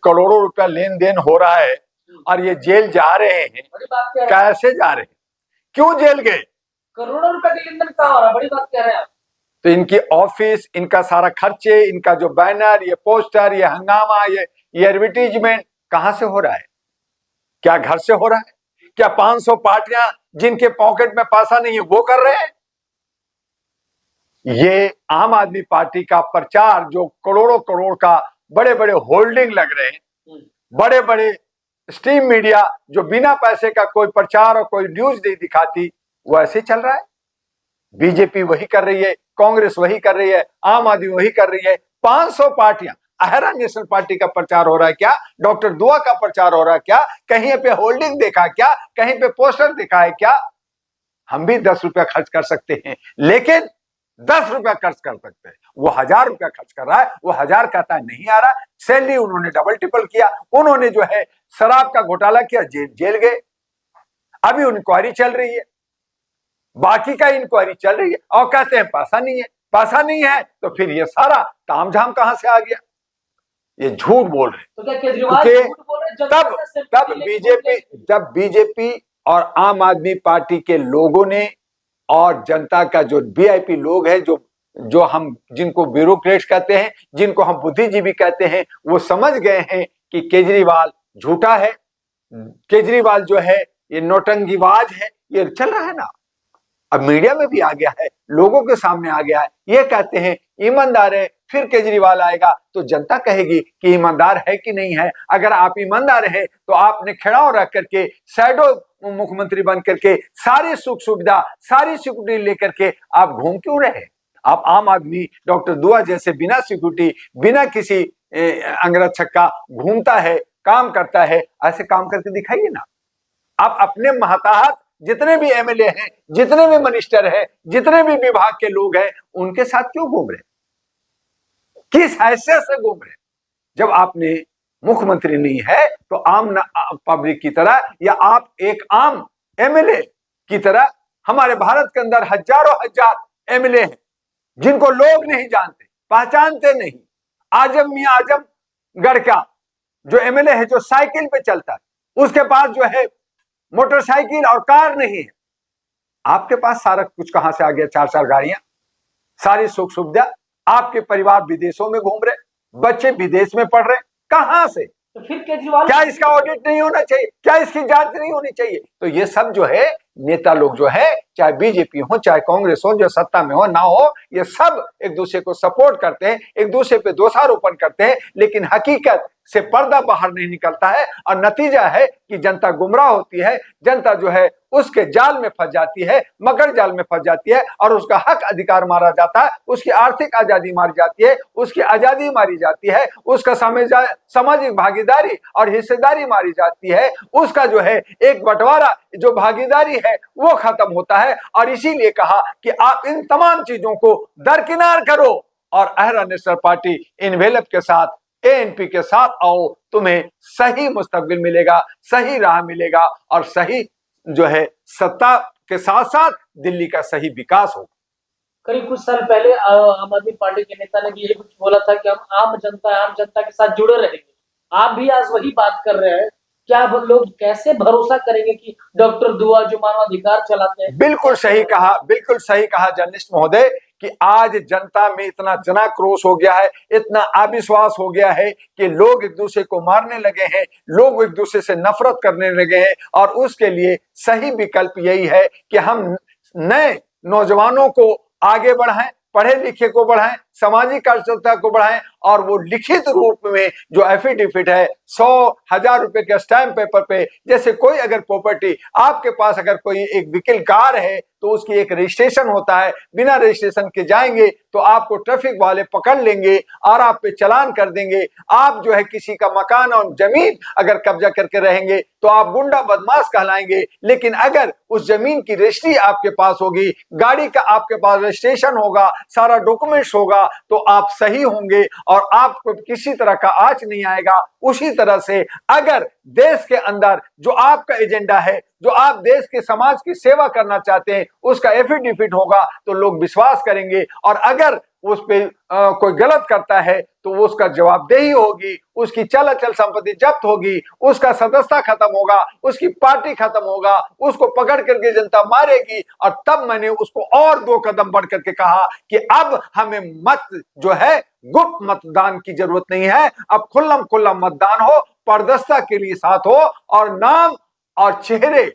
करोड़ों रुपया लेन देन हो रहा है और ये जेल जा रहे हैं, कैसे जा रहे हैं, क्यों जेल गए? करोड़ों रुपए के लेन देन कहाँ हो रहा है? बड़ी बात कह रहे हैं आप। तो इनकी ऑफिस, इनका सारा खर्चे, इनका जो बैनर, ये पोस्टर, ये हंगामा, ये एडवर्टीजमेंट कहां से हो रहा है? क्या घर से हो रहा है? क्या 500 पार्टियां जिनके पॉकेट में पैसा नहीं है वो कर रहे हैं? ये आम आदमी पार्टी का प्रचार जो करोड़ों करोड़ का बड़े बड़े होल्डिंग लग रहे हैं, बड़े बड़े स्ट्रीम मीडिया जो बिना पैसे का कोई प्रचार और कोई न्यूज नहीं दिखाती, वो ऐसे चल रहा है। बीजेपी वही कर रही है, कांग्रेस वही कर रही है, आम आदमी वही कर रही है। 500 पार्टियां, अहरा नेशनल पार्टी का प्रचार हो रहा है क्या? डॉक्टर दुआ का प्रचार हो रहा है क्या? कहीं पे होल्डिंग देखा क्या? कहीं पे पोस्टर देखा है क्या? हम भी 10 रुपया खर्च कर सकते हैं, लेकिन 10 रुपया खर्च कर सकते हैं। वो 1000 रुपया खर्च कर रहा है, वो 1000 कहता है नहीं आ रहा। सैलरी उन्होंने डबल ट्रिपल किया, उन्होंने जो है शराब का घोटाला किया, जेल गए। अभी इंक्वायरी चल रही है, बाकी का इंक्वायरी चल रही है, और कहते हैं पैसा नहीं है। पैसा नहीं है तो फिर ये सारा तामझाम कहां से आ गया? ये झूठ बोल रहे। तो क्या केजरीवाल झूठ बोल रहे? तब बीजेपी और आम आदमी पार्टी के लोगों ने और जनता का जो वीआईपी लोग हैं, जो हम जिनको ब्यूरोक्रेट्स कहते हैं, जिनको हम बुद्धिजीवी कहते हैं, वो समझ गए हैं कि केजरीवाल झूठा है, केजरीवाल जो है ये नौटंकीबाज है। ये चल रहा है ना, अब मीडिया में भी आ गया है, लोगों के सामने आ गया है। ये कहते हैं ईमानदार है, फिर केजरीवाल आएगा तो जनता कहेगी कि ईमानदार है कि नहीं है। अगर आप ईमानदार है तो आपने खड़ाव रख करके शैडो मुख्यमंत्री बन करके सारी सुख सुविधा, सारी सिक्योरिटी लेकर के आप घूम क्यों रहे? आप आम आदमी डॉक्टर दुआ जैसे बिना सिक्योरिटी, बिना किसी अंगरक्षक का घूमता है, काम करता है, ऐसे काम करके दिखाइए ना। आप अपने महताहत जितने भी एमएलए हैं, जितने भी मिनिस्टर हैं, जितने भी विभाग के लोग हैं, उनके साथ क्यों घूम रहे? किस हैसियत से घूम रहे? जब आपने मुख्यमंत्री नहीं है तो आम पब्लिक की तरह, या आप एक आम एमएलए की तरह, हमारे भारत के अंदर हजारों हजार एमएलए हैं जिनको लोग नहीं जानते, पहचानते नहीं। आजम मियां आजमगढ़ का जो एमएलए है, जो साइकिल पे चलता है, उसके पास जो है मोटरसाइकिल और कार नहीं है। आपके पास सारा कुछ कहां से आ गया? 4-4 गाड़ियां, सारी सुख सुविधा। आपके परिवार विदेशों में घूम रहे, बच्चे विदेश में पढ़ रहे, कहां से? तो फिर केजरीवाल, क्या इसका ऑडिट नहीं होना चाहिए? क्या इसकी जांच नहीं होनी चाहिए? तो ये सब जो है नेता लोग जो है, चाहे बीजेपी हो चाहे कांग्रेस हो, जो सत्ता में हो ना हो, ये सब एक दूसरे को सपोर्ट करते हैं, एक दूसरे पे दोषारोपण करते हैं, लेकिन हकीकत से पर्दा बाहर नहीं निकलता है। और नतीजा है कि जनता गुमराह होती है, जनता जो है उसके जाल में फंस जाती है, मकर जाल में फंस जाती है, और उसका हक अधिकार मारा जाता है, उसकी आर्थिक आजादी मारी जाती है, उसकी आजादी मारी जाती है, उसका सामाजिक भागीदारी और हिस्सेदारी मारी जाती है, उसका जो है एक बंटवारा, जो भागीदारी है वो खत्म होता है। और इसीलिए कहा कि आप इन तमाम चीजों को दरकिनार करो और अहरा नेशनल पार्टी इन्वेलप के साथ, एएनपी के साथ आओ, तुम्हें सही मुस्तकबिल मिलेगा, सही राह मिलेगा, और सही जो है सत्ता के साथ साथ दिल्ली का सही विकास होगा। करीब कुछ साल पहले आम आदमी पार्टी के नेता ने भी यही कुछ बोला था कि हम आम जनता के साथ जुड़े रहेंगे। आप भी आज वही बात कर रहे हैं। क्या लोग कैसे भरोसा करेंगे कि डॉक्टर दुआ जो मानवाधिकार चलाते हैं? बिल्कुल सही कहा जर्नलिस्ट महोदय कि आज जनता में इतना जनाक्रोश हो गया है, इतना अविश्वास हो गया है कि लोग एक दूसरे को मारने लगे हैं, लोग एक दूसरे से नफरत करने लगे हैं। और उसके लिए सही विकल्प यही है कि हम नए नौजवानों को आगे बढ़ाएं, पढ़े लिखे को बढ़ाएं, सामाजिक कार्यकर्ता को बढ़ाएं, और वो लिखित रूप में जो एफिडेविट है 100,000 रुपए के स्टैम्प पेपर पे, जैसे कोई अगर प्रॉपर्टी आपके पास, अगर कोई एक व्हीकल कार है तो उसकी एक रजिस्ट्रेशन होता है, बिना रजिस्ट्रेशन के जाएंगे तो आपको ट्रैफिक वाले पकड़ लेंगे और आप पे चालान कर देंगे। आप जो है किसी का मकान और जमीन अगर कब्जा करके रहेंगे तो आप गुंडा बदमाश कहलाएंगे। लेकिन अगर उस जमीन की रजिस्ट्री आपके पास होगी, गाड़ी का आपके पास रजिस्ट्रेशन होगा, सारा डॉक्यूमेंट्स होगा, तो आप सही होंगे और आपको किसी तरह का आंच नहीं आएगा। उसी तरह से अगर देश के अंदर जो आपका एजेंडा है जो आप देश के समाज की सेवा करना चाहते हैं उसका एफिडेविट होगा तो लोग विश्वास करेंगे। और अगर उस पे कोई गलत करता है तो उसका जवाबदेही होगी, उसकी चल अचल संपत्ति जब्त होगी, उसका सदस्यता खत्म होगा, उसकी पार्टी खत्म होगा, उसको पकड़ करके जनता मारेगी। और तब मैंने उसको और 2 कदम बढ़ करके कहा कि अब हमें मत जो है गुप्त मतदान की जरूरत नहीं है, अब खुल्लम खुल्ला मतदान हो, पारदर्शिता के लिए साथ हो और नाम और चेहरे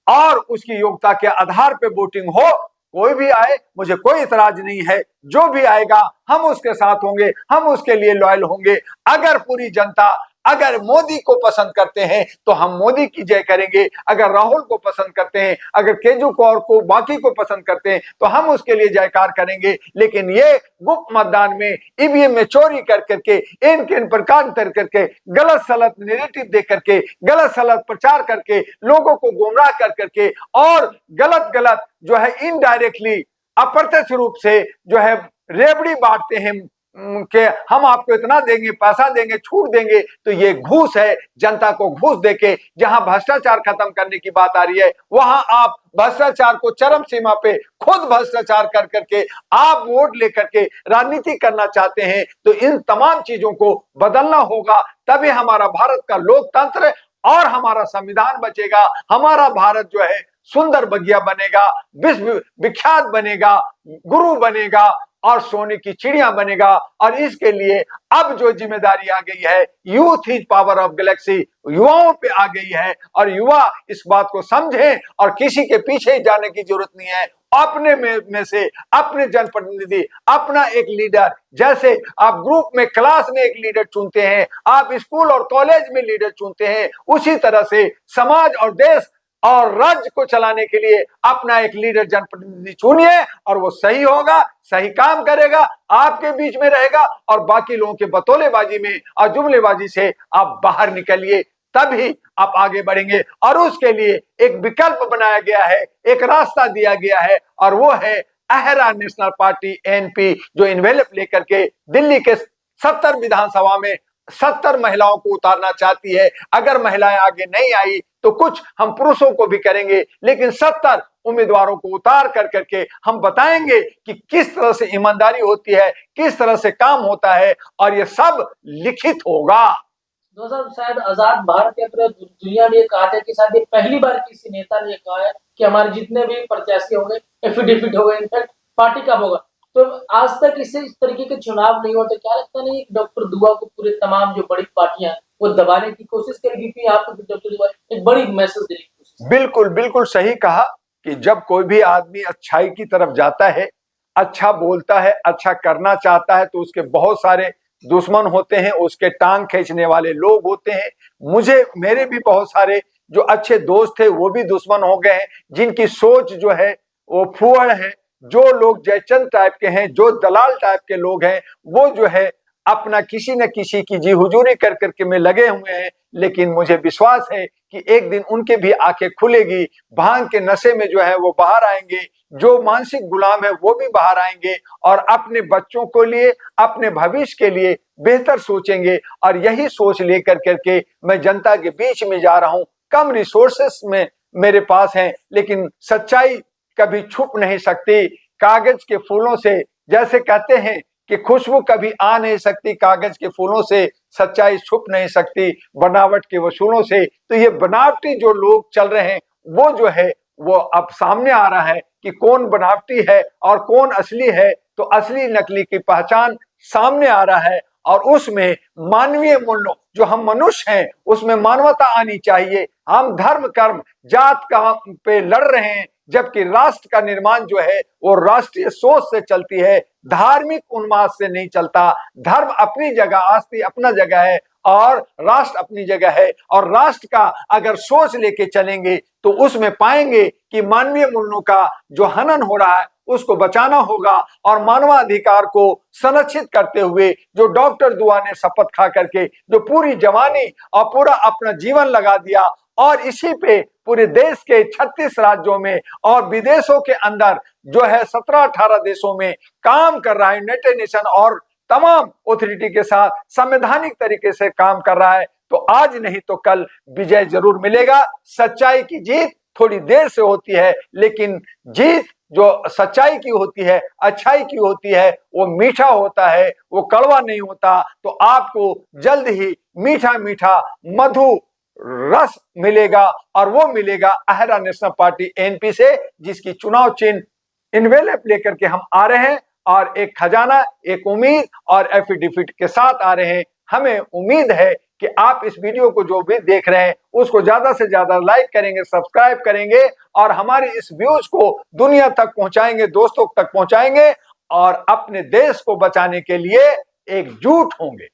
और उसकी योग्यता के आधार पे वोटिंग हो। कोई भी आए मुझे कोई इतराज नहीं है, जो भी आएगा हम उसके साथ होंगे, हम उसके लिए लॉयल होंगे। अगर पूरी जनता अगर मोदी को पसंद करते हैं तो हम मोदी की जय करेंगे, अगर राहुल को पसंद करते हैं, अगर केजरीवाल को बाकी को पसंद करते हैं तो हम उसके लिए जयकार करेंगे। लेकिन ये गुप्त मतदान में ईवीएम में चोरी कर करके इन प्रकार कर करके गलत सलत नैरेटिव दे करके गलत सलत प्रचार करके लोगों को गुमराह कर करके और गलत गलत जो है इनडायरेक्टली अप्रत्यक्ष रूप से जो है रेवड़ी बांटते हैं कि हम आपको इतना देंगे, पैसा देंगे, छूट देंगे, तो ये घूस है। जनता को घूस देके जहां भ्रष्टाचार खत्म करने की बात आ रही है वहां आप भ्रष्टाचार को चरम सीमा पे खुद भ्रष्टाचार कर करके आप वोट लेकर के राजनीति करना चाहते हैं। तो इन तमाम चीजों को बदलना होगा, तभी हमारा भारत का लोकतंत्र और हमारा संविधान बचेगा, हमारा भारत जो है सुंदर बगिया बनेगा, विश्व विख्यात बनेगा, गुरु बनेगा और सोने की चिड़िया बनेगा। और इसके लिए अब जो जिम्मेदारी आ गई है, youth is power of Galaxy, युवाओं पे आ गई है। और युवा इस बात को समझें और किसी के पीछे जाने की जरूरत नहीं है। अपने में से अपने जनप्रतिनिधि, अपना एक लीडर, जैसे आप ग्रुप में क्लास में एक लीडर चुनते हैं, आप स्कूल और कॉलेज में लीडर चुनते हैं, उसी तरह से समाज और देश और राज्य को चलाने के लिए अपना एक लीडर जनप्रतिनिधि चुनिए और वो सही होगा, सही काम करेगा, आपके बीच में रहेगा और बाकी लोगों के बतौलेबाजी में और जुमलेबाजी से आप बाहर निकलिए, तभी आप आगे बढ़ेंगे। और उसके लिए एक विकल्प बनाया गया है, एक रास्ता दिया गया है और वो है अहरा नेशनल पार्टी एनपी, जो इन्वेलप लेकर के दिल्ली के 70 विधानसभा में 70 महिलाओं को उतारना चाहती है। अगर महिलाएं आगे नहीं आई तो कुछ हम पुरुषों को भी करेंगे, लेकिन 70 उम्मीदवारों को उतार कर करके हम बताएंगे कि किस तरह से ईमानदारी होती है, किस तरह से काम होता है और ये सब लिखित होगा। दोस्तों शायद आजाद भारत या पूरे दुनिया में ये कहा था कि शायद ये पहली बार किसी नेता ने कहा है कि हमारे जितने भी प्रत्याशी होंगे एफिडेविट होगा, इनफैक्ट पार्टी का होगा। तो आज तक इससे इस तरीके के चुनाव नहीं होते, क्या लगता नहीं डॉक्टर दुआ को पूरे तमाम जो बड़ी पार्टियां वो दबाने की कोशिश करेगी कि आपको डॉक्टर दुआ एक बड़ी मैसेज देने की कोशिश? बिल्कुल बिल्कुल सही कहा कि जब कोई भी आदमी अच्छाई की तरफ जाता है, अच्छा बोलता है, अच्छा करना चाहता है, तो उसके बहुत सारे दुश्मन होते हैं, उसके टांग खींचने वाले लोग होते हैं। मेरे भी बहुत सारे जो अच्छे दोस्त थे वो भी दुश्मन हो गए हैं, जिनकी सोच जो है वो फुअड़ है। जो लोग जयचंद टाइप के हैं, जो दलाल टाइप के लोग हैं, वो जो है अपना किसी न किसी की जी हुजूरी कर करके में लगे हुए हैं। लेकिन मुझे विश्वास है कि एक दिन उनके भी आंखें खुलेगी, भांग के नशे में जो है वो बाहर आएंगे, जो मानसिक गुलाम है वो भी बाहर आएंगे और अपने बच्चों को लिए, अपने भविष्य के लिए बेहतर सोचेंगे। और यही सोच लेकर करके मैं जनता के बीच में जा रहा हूं। कम रिसोर्सेस में मेरे पास हैं, लेकिन सच्चाई कभी छुप नहीं सकती। कागज के फूलों से, जैसे कहते हैं कि खुशबू कभी आ नहीं सकती कागज के फूलों से, सच्चाई छुप नहीं सकती बनावट के वसूलों से। तो ये बनावटी जो लोग चल रहे हैं वो जो है वो अब सामने आ रहा है कि कौन बनावटी है और कौन असली है। तो असली नकली की पहचान सामने आ रहा है और उसमें मानवीय मूल्यों, जो हम मनुष्य हैं, उसमें मानवता आनी चाहिए। हम धर्म कर्म जात का पे लड़ रहे हैं, जबकि राष्ट्र का निर्माण जो है वो राष्ट्रीय सोच से चलती है, धार्मिक उन्माद से नहीं चलता। धर्म अपनी जगह, आस्ती अपना जगह है और राष्ट्र अपनी जगह है। और राष्ट्र का अगर सोच लेके चलेंगे तो उसमें पाएंगे कि मानवीय मूल्यों का जो हनन हो रहा है उसको बचाना होगा और मानवाधिकार को संरक्षित करते हुए जो डॉक्टर दुआ ने शपथ खा करके जो पूरी जवानी और पूरा अपना जीवन लगा दिया और इसी पे पूरे देश के 36 राज्यों में और विदेशों के अंदर जो है 17-18 देशों में काम कर रहा है, यूनाइटेड नेशन और तमाम अथॉरिटी के साथ संवैधानिक तरीके से काम कर रहा है। तो आज नहीं तो कल विजय जरूर मिलेगा। सच्चाई की जीत थोड़ी देर से होती है, लेकिन जीत जो सच्चाई की होती है, अच्छाई की होती है, वो मीठा होता है, वो कड़वा नहीं होता। तो आपको जल्द ही मीठा मीठा मधु रस मिलेगा, और वो मिलेगा अहरा नेशनल पार्टी एनपी से, जिसकी चुनाव चिन्ह इनवेलप लेकर के हम आ रहे हैं, और एक खजाना, एक उम्मीद और एफिडेविट के साथ आ रहे हैं। हमें उम्मीद है कि आप इस वीडियो को जो भी देख रहे हैं उसको ज्यादा से ज्यादा लाइक करेंगे, सब्सक्राइब करेंगे, और हमारे इस व्यूज को दुनिया तक पहुंचाएंगे, दोस्तों तक पहुंचाएंगे, और अपने देश को बचाने के लिए एकजुट होंगे।